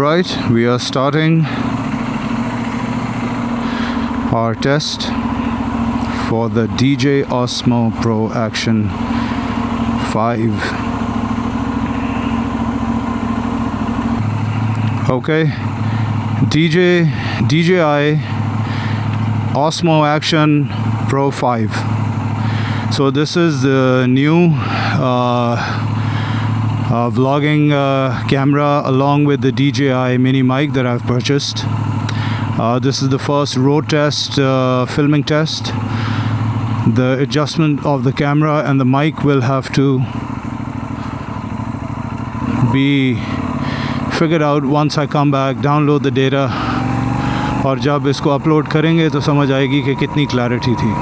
Alright, we are starting our test for the DJ Osmo Pro Action 5. Okay, DJI Osmo Action Pro 5. So this is the new vlogging camera along with the DJI mini mic that I've purchased. This is the first road test, filming test. The adjustment of the camera and the mic will have to be figured out once I come back, download the data, और जब इसको upload करेंगे तो समझ आएगी कि कितनी clarity थी.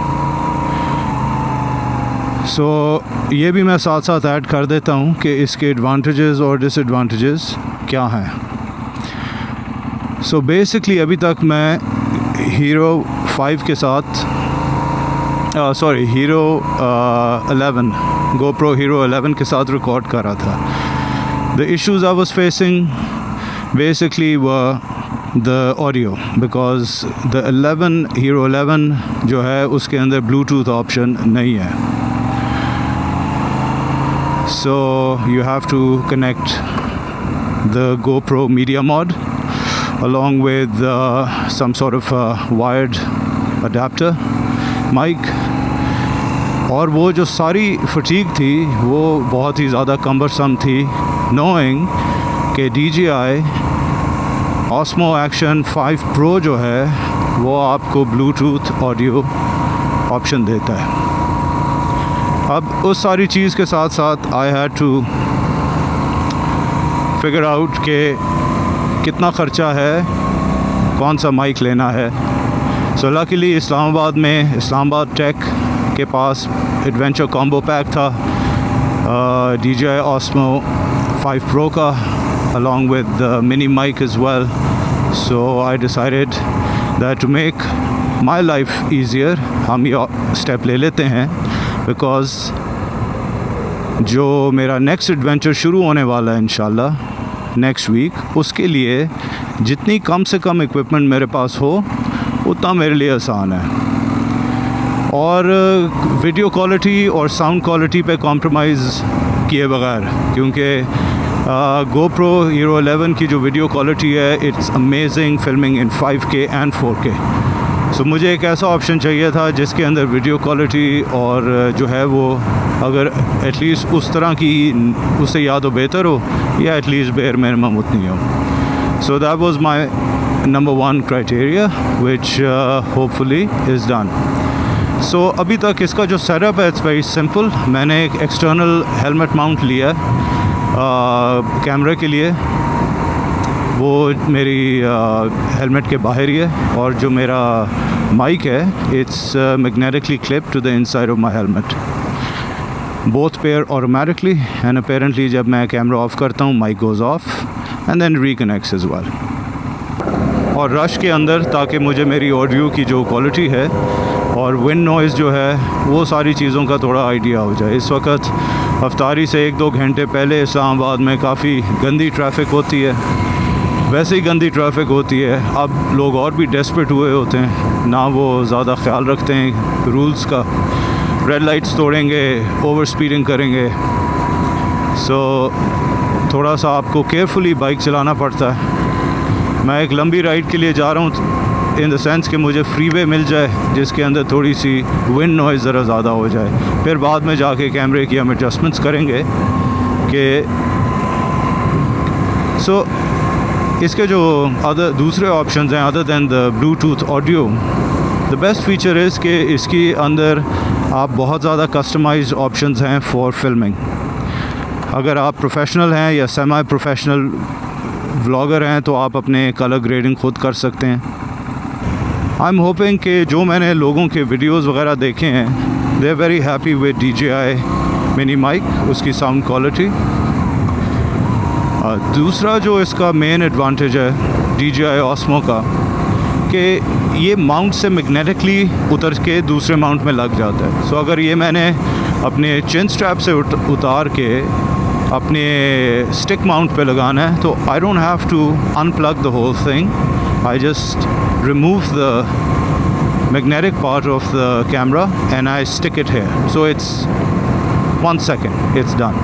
सो ये भी मैं साथ साथ ऐड कर देता हूँ कि इसके एडवांटेजेस और डिसएडवांटेजेस क्या हैं. सो बेसिकली अभी तक मैं हीरो 5 के साथ हीरो 11 GoPro Hero 11 के साथ रिकॉर्ड कर रहा था. The issues I was facing basically were the audio, because the Hero 11 जो है उसके अंदर ब्लूटूथ ऑप्शन नहीं है. So you have to connect the GoPro Media Mod along with some sort of wired adapter mic. और वो जो सारी फटीग थी वो बहुत ही ज़्यादा cumbersome थी, knowing कि DJI Osmo Action 5 Pro जो है वो आपको Bluetooth ऑडियो ऑप्शन देता है. अब उस सारी चीज़ के साथ साथ I had to figure out कि कितना ख़र्चा है, कौन सा माइक लेना है. सो लकीली इस्लामाबाद टेक के पास एडवेंचर कॉम्बो पैक था DJI Osmo 5 Pro का along with the mini mic as well. So I decided that to make my life easier हम ये स्टेप ले लेते हैं, बिकॉज़ जो मेरा नेक्स्ट एडवेंचर शुरू होने वाला है इंशाल्लाह नेक्स्ट वीक, उसके लिए जितनी कम से कम इक्विपमेंट मेरे पास हो उतना मेरे लिए आसान है. और वीडियो क्वालिटी और साउंड क्वालिटी पे कॉम्प्रोमाइज़ किए बगैर, क्योंकि GoPro Hero 11 की जो वीडियो क्वालिटी है it's amazing filming in 5K and 4K. सो मुझे एक ऐसा ऑप्शन चाहिए था जिसके अंदर वीडियो क्वालिटी और जो है वो अगर एटलीस्ट उस तरह की उससे या तो बेहतर हो या एटलीस्ट बेयर मिनिमम उतनी हो. So that was my number 1 criteria which hopefully is done. So अभी तक इसका जो सेटअप है इट्स वेरी सिंपल. मैंने एक एक्सटर्नल हेलमेट माउंट लिया है कैमरे के लिए, वो मेरी हेलमेट के बाहर ही है, और जो मेरा माइक है it's magnetically clip to the inside of my helmet. Both pair automatically, and apparently जब मैं कैमरा ऑफ करता हूँ mic goes off and then reconnects as well. और रश के अंदर ताकि मुझे मेरी ऑडियो की जो क्वालिटी है और विंड नॉइज़ जो है वो सारी चीज़ों का थोड़ा आइडिया हो जाए. इस वक्त अफ्तारी से 1-2 घंटे पहले इस्लामाबाद में काफ़ी गंदी ट्रैफिक होती है, वैसे ही गंदी ट्रैफिक होती है. अब लोग और भी डेस्परेट हुए होते हैं, ना वो ज़्यादा ख्याल रखते हैं रूल्स का, रेड लाइट्स तोड़ेंगे, ओवर स्पीडिंग करेंगे. सो थोड़ा सा आपको केयरफुली बाइक चलाना पड़ता है. मैं एक लंबी राइड के लिए जा रहा हूँ इन द सेंस कि मुझे फ्रीवे मिल जाए जिसके अंदर थोड़ी सी विंड नॉइज़ ज़रा ज़्यादा हो जाए. फिर बाद में जाके कैमरे की हम एडजस्टमेंट्स करेंगे कि सो इसके जो दूसरे ऑप्शंस हैं other than the Bluetooth audio, the best feature is कि इसकी अंदर आप बहुत ज़्यादा कस्टमाइज्ड ऑप्शंस हैं फॉर फिल्मिंग. अगर आप प्रोफेशनल हैं या सेमी प्रोफेशनल व्लॉगर हैं तो आप अपने कलर ग्रेडिंग खुद कर सकते हैं. आई एम होपिंग कि जो मैंने लोगों के वीडियोस वगैरह देखे हैं they are very happy with DJI mini mic, उसकी साउंड क्वालिटी. दूसरा जो इसका मेन एडवांटेज है DJI Osmo का कि ये माउंट से मैग्नेटिकली उतर के दूसरे माउंट में लग जाता है. सो अगर ये मैंने अपने चिन स्ट्रैप से उतार के अपने स्टिक माउंट पे लगाना है, तो I don't have to unplug the whole thing. I just remove the magnetic part of the camera and I stick it here. So it's 1 second, it's done.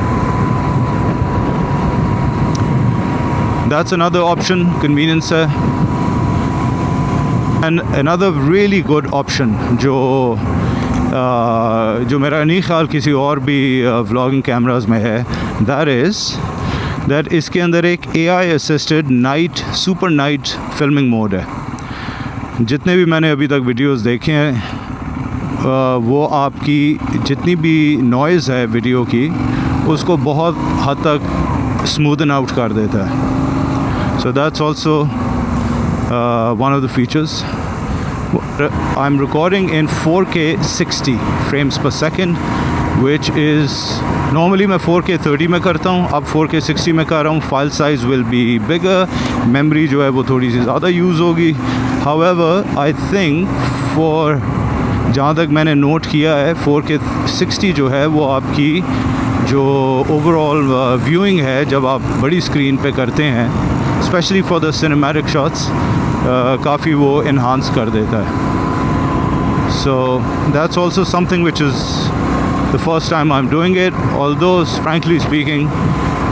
That's another option, convenience hai. And another really good option जो मेरा नहीं ख्याल किसी और भी vlogging cameras में है, that इसके अंदर एक AI assisted super night filming mode है. जितने भी मैंने अभी तक वीडियोस देखे हैं वो आपकी जितनी भी नॉइज़ है वीडियो की उसको बहुत हद तक स्मूदन आउट कर देता है. So that's also one of the features. I am recording in 4K 60 frames पर सेकंड, विच इज़ नॉर्मली मैं 4K 30 में करता हूँ, अब 4K 60 में कर रहा हूँ. File size will be bigger, memory जो है वो थोड़ी सी ज़्यादा यूज़ होगी. However, I think for जहाँ तक मैंने नोट किया है 4K 60 जो है वो आपकी जो ओवरऑल व्यूइंग है जब आप बड़ी स्क्रीन पे करते हैं, specially for the cinematic shots, काफ़ी वो इन्हांस कर देता है. So that's also something which is the first time I'm doing it, although frankly speaking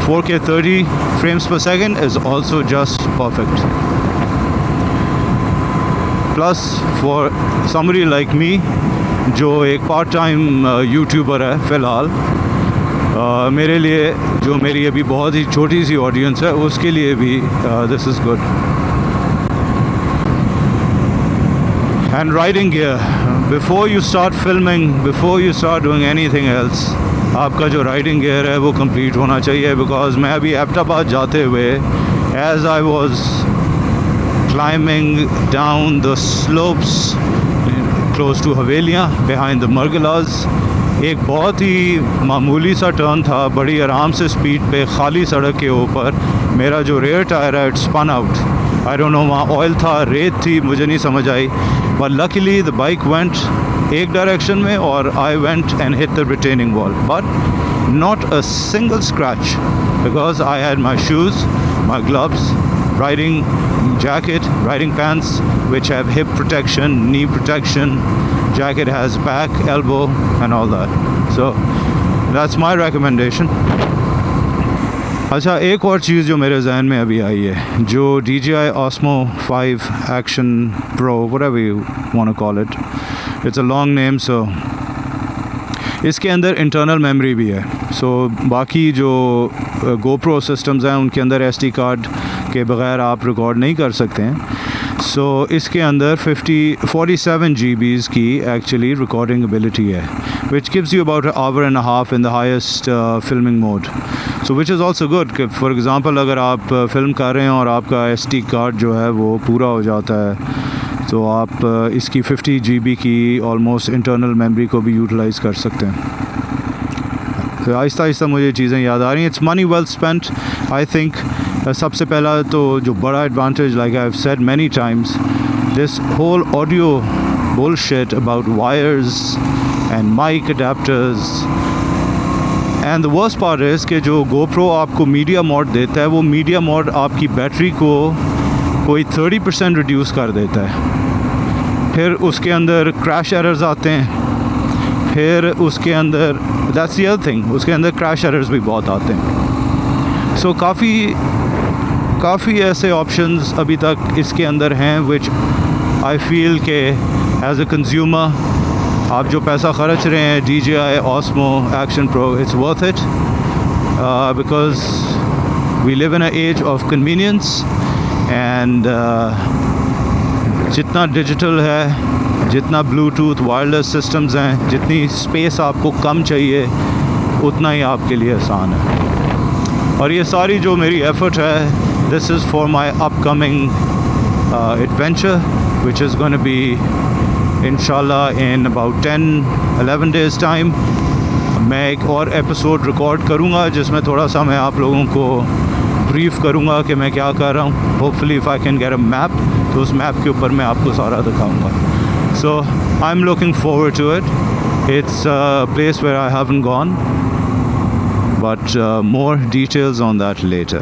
4K 30 frames per second is also just perfect. Plus for somebody like me जो एक part time YouTuber है फ़िलहाल, मेरे लिए जो मेरी अभी बहुत ही छोटी सी ऑडियंस है उसके लिए भी this is good. And riding gear, before you start filming, before you start doing anything else, आपका जो राइडिंग गियर है वो कंप्लीट होना चाहिए. बिकॉज मैं अभी एबटाबाद जाते हुए as I was climbing down the slopes close to Haveliyan behind the Margalas, एक बहुत ही मामूली सा टर्न था, बड़ी आराम से स्पीड पे खाली सड़क के ऊपर मेरा जो रेयर टायर है it spun out. I don't know वहाँ ऑयल था, रेत थी, मुझे नहीं समझ आई. But luckily the bike went एक डायरेक्शन में और I went and hit the retaining wall, but not a single scratch because I had my shoes, my gloves, riding jacket, riding pants which have hip protection, knee protection, jacket has back, elbow and all that. So that's my recommendation. अच्छा, एक और चीज़ जो मेरे जहन में अभी आई है, जो DJI Osmo 5 Action Pro, whatever you want to call it, it's a long name, so इसके अंदर इंटरनल मेमोरी भी है. सो बाकी जो GoPro सिस्टम्स हैं उनके अंदर SD कार्ड के बग़ैर आप रिकॉर्ड नहीं कर सकते हैं. सो इसके अंदर 47 GBs की एक्चुअली रिकॉर्डिंग एबिलिटी है, which gives you about hour and a half in the highest filming mode. So which is also good कि फॉर एग्ज़ाम्पल अगर आप फिल्म कर रहे हैं और आपका SD कार्ड जो है वो पूरा हो जाता है तो आप इसकी 50 GB की ऑलमोस्ट इंटरनल मेमोरी को भी यूटिलाइज़ कर सकते हैं. तो आहिस्ता आहिस्ता मुझे चीज़ें याद आ रही हैं. It's money well spent I think. सबसे पहला तो जो बड़ा advantage, like I have said many times, this whole audio bullshit about wires and mic adapters, and the worst part is कि जो GoPro आपको मीडिया मोड देता है वो मीडिया मोड आपकी बैटरी को कोई 30% रिड्यूस कर देता है. फिर उसके अंदर क्रैश एरर्स आते हैं, फिर उसके अंदर दैट्स द अदर थिंग, उसके अंदर क्रैश एरर्स भी बहुत आते हैं. सो काफ़ी ऐसे ऑप्शंस अभी तक इसके अंदर हैं विच आई फील के एज अ कंज्यूमर आप जो पैसा ख़र्च रहे हैं DJI Osmo Action Pro, it's worth it because we live in an age of convenience and जितना डिजिटल है, जितना ब्लूटूथ वायरलेस सिस्टम्स हैं, जितनी स्पेस आपको कम चाहिए उतना ही आपके लिए आसान है. और ये सारी जो मेरी एफ़र्ट है, this is for my upcoming adventure which is gonna be इंशाल्लाह इन अबाउट 10-11 days टाइम. मैं एक और एपिसोड रिकॉर्ड करूँगा जिसमें थोड़ा सा मैं आप लोगों को ब्रीफ करूँगा कि मैं क्या कर रहा हूँ. Hopefully if I can get a map, तो उस मैप के ऊपर मैं आपको सारा दिखाऊँगा. So I am looking forward to it. It's a place where I haven't gone but more details on that later.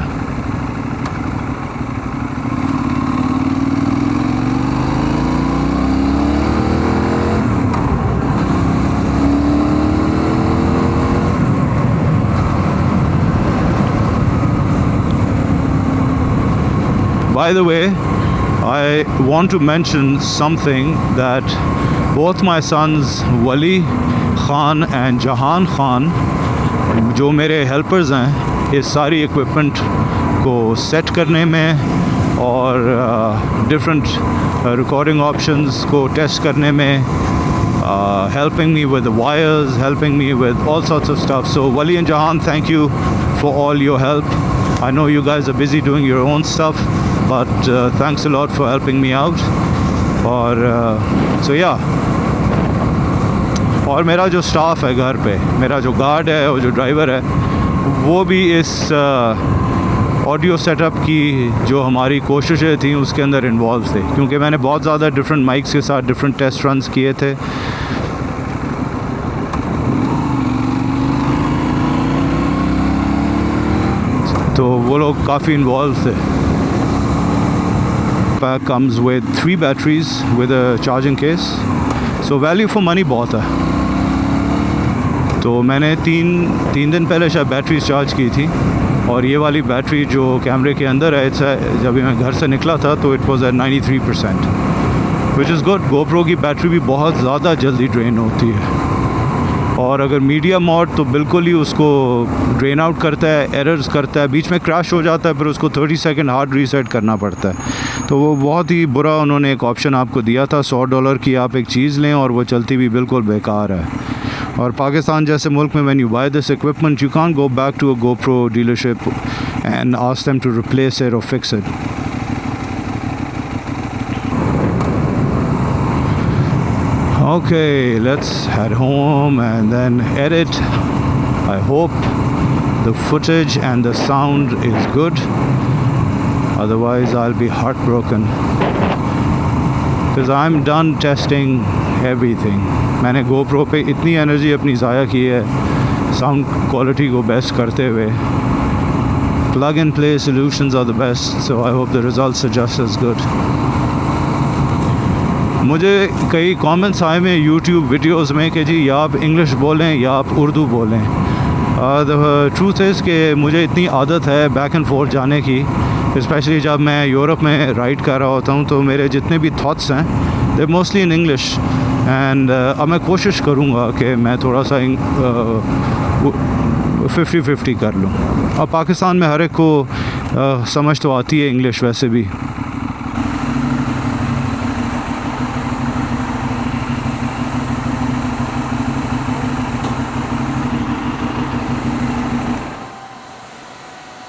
By the way, I want to mention something that both my sons Wali Khan and Jahan Khan, जो मेरे helpers हैं इस सारी equipment को set करने में और different recording options को टेस्ट करने में, helping me with the wires, helping me with all sorts of stuff. So Wali and Jahan, thank you for all your help. I know you guys are busy doing your own stuff, but thanks a lot for helping me out. और so yeah, और मेरा जो staff है घर पे, मेरा जो guard है और जो ड्राइवर है, वो भी इस ऑडियो सेटअप की जो हमारी कोशिशें थी उसके अंदर इन्वॉल्व थे, क्योंकि मैंने बहुत ज़्यादा डिफरेंट माइक्स के साथ डिफरेंट टेस्ट रन्स किए थे. तो वो लोग काफ़ी इन्वॉल्व थे. Pack comes with 3 batteries with a charging case, so value for money बहुत है. तो मैंने तीन दिन पहले शायद बैटरी चार्ज की थी, और ये वाली बैटरी जो कैमरे के अंदर है, जब मैं घर से निकला था तो it was at 93%, which is good. GoPro की बैटरी भी बहुत ज़्यादा जल्दी ड्रेन होती है, और अगर मीडिया मोड तो बिल्कुल ही उसको ड्रेन आउट करता है, एरर्स करता है, बीच में क्रैश हो जाता है, फिर उसको 30 सेकंड हार्ड रीसेट करना पड़ता है. तो वो बहुत ही बुरा उन्होंने एक ऑप्शन आपको दिया था. $100 की आप एक चीज़ लें और वो चलती भी बिल्कुल बेकार है. और पाकिस्तान जैसे मुल्क में when you buy this equipment you can't go back to a GoPro dealership and ask them to replace it और fix it. Okay, let's head home and then edit. I hope the footage and the sound is good. Otherwise, I'll be heartbroken because I'm done testing everything. मैंने GoPro पे इतनी energy अपनी ज़ाया की है sound quality को best करते हुए. Plug and play solutions are the best, so I hope the results are just as good. मुझे कई कमेंट्स आए में YouTube वीडियोस में कि जी या आप इंग्लिश बोलें या आप उर्दू बोलें. द ट्रूथ इज़ कि मुझे इतनी आदत है बैक एंड फोर्थ जाने की, स्पेशली जब मैं यूरोप में राइड कर रहा होता हूँ, तो मेरे जितने भी थॉट्स हैं they mostly in English. And अब मैं कोशिश करूँगा कि मैं थोड़ा सा 50-50 कर लूँ. और पाकिस्तान में हर एक को समझ तो आती है इंग्लिश वैसे भी.